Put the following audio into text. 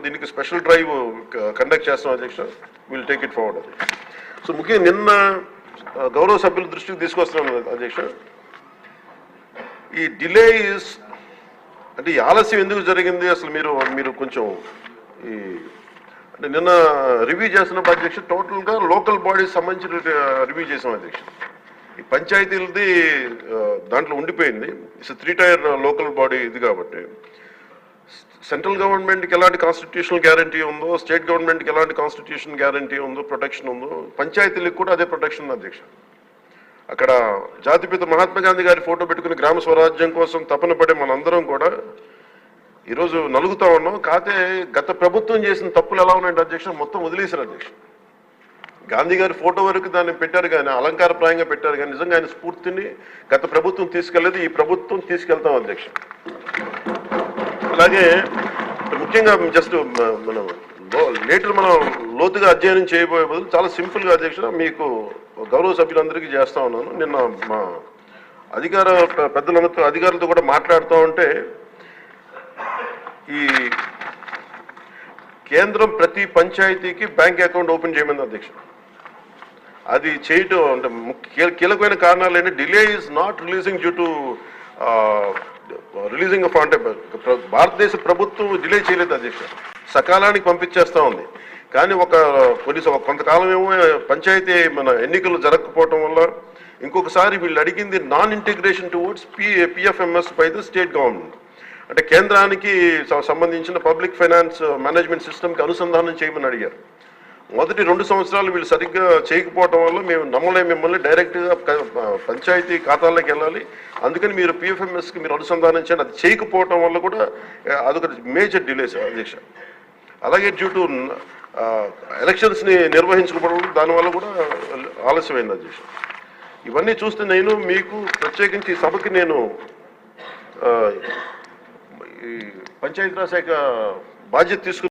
దీనికి special drive conduct చేస్తాం అధ్యక్ష. విల్ టేక్ ఇట్ ఫార్వర్డ్ అది. సో ముఖ్యంగా నిన్న గౌరవ సభ్యుల దృష్టికి తీసుకొస్తున్నాను అధ్యక్ష. ఈ డిలేస్ అంటే ఈ ఆలస్యం ఎందుకు జరిగింది అసలు మీరు కొంచెం ఈ అంటే నిన్న రివ్యూ చేస్తున్నప్పుడు అధ్యక్ష టోటల్గా లోకల్ బాడీస్ సంబంధించిన రివ్యూ చేసాం అధ్యక్ష. ఈ పంచాయతీలది దాంట్లో ఉండిపోయింది. ఇట్స్ 3 టైర్ లోకల్ బాడీ ఇది కాబట్టి సెంట్రల్ గవర్నమెంట్కి ఎలాంటి కాన్స్టిట్యూషనల్ గ్యారంటీ ఉందో, స్టేట్ గవర్నమెంట్కి ఎలాంటి కాన్స్టిట్యూషన్ గ్యారంటీ ఉందో, ప్రొటెక్షన్ ఉందో, పంచాయతీలకు కూడా అదే ప్రొటెక్షన్ ఉంది అధ్యక్ష. అక్కడ జాతిపిత మహాత్మా గాంధీ గారి ఫోటో పెట్టుకుని గ్రామ స్వరాజ్యం కోసం తపన పడే మనందరం కూడా ఈరోజు నలుగుతా ఉన్నాం. కాకపోతే గత ప్రభుత్వం చేసిన తప్పులు ఎలా ఉన్నాయంటే అధ్యక్ష మొత్తం వదిలేశారు అధ్యక్ష. గాంధీ గారి ఫోటో వరకు దాన్ని పెట్టారు కానీ అలంకారప్రాయంగా పెట్టారు కానీ నిజంగా ఆయన స్ఫూర్తిని గత ప్రభుత్వం తీసుకెళ్లేదు, ఈ ప్రభుత్వం తీసుకెళ్తాం అధ్యక్ష. అలాగే ముఖ్యంగా జస్ట్ మనం లేటర్ మనం లోతుగా అధ్యయనం చేయబోయే బదులు చాలా సింపుల్గా అధ్యక్ష మీకు గౌరవ సభ్యులందరికీ చేస్తా ఉన్నాను. నిన్న మా అధికారులతో కూడా మాట్లాడుతూ ఉంటే ఈ కేంద్రం ప్రతి పంచాయతీకి బ్యాంక్ అకౌంట్ ఓపెన్ చేయమని అధ్యక్ష. అది చేయటం అంటే కీలకమైన కారణాలు ఏంటి, delay is not releasing due to releasing of అంటే భారతదేశ ప్రభుత్వం డిలే చేయలేదు అధ్యక్ష, సకాలానికి పంపించేస్తూ ఉంది. కానీ కొంతకాలం ఏమో పంచాయతీ మన ఎన్నికలు జరగకపోవటం వల్ల ఇంకొకసారి వీళ్ళు అడిగింది non integration towards PFMS by the state government, అంటే కేంద్రానికి సంబంధించిన పబ్లిక్ ఫైనాన్స్ మేనేజ్మెంట్ సిస్టమ్కి అనుసంధానం చేయమని అడిగారు. మొదటి 2 సంవత్సరాలు వీళ్ళు సరిగ్గా చేయకపోవటం వల్ల మేము మిమ్మల్ని డైరెక్ట్గా పంచాయతీ ఖాతాల్లోకి వెళ్ళాలి, అందుకని మీరు పిఎఫ్ఎంఎస్కి మీరు అనుసంధానం చేయండి. అది చేయకపోవటం వల్ల కూడా అదొక మేజర్ డిలేస్ అధ్యక్ష. అలాగే డ్యూ టు ఎలక్షన్స్ని నిర్వహించకపోవడం దానివల్ల కూడా ఆలస్యమైంది అధ్యక్ష. ఇవన్నీ చూస్తే నేను మీకు ప్రత్యేకించి సభకి నేను ఈ పంచాయతీరాజ్ శాఖ బాధ్యత తీసుకుని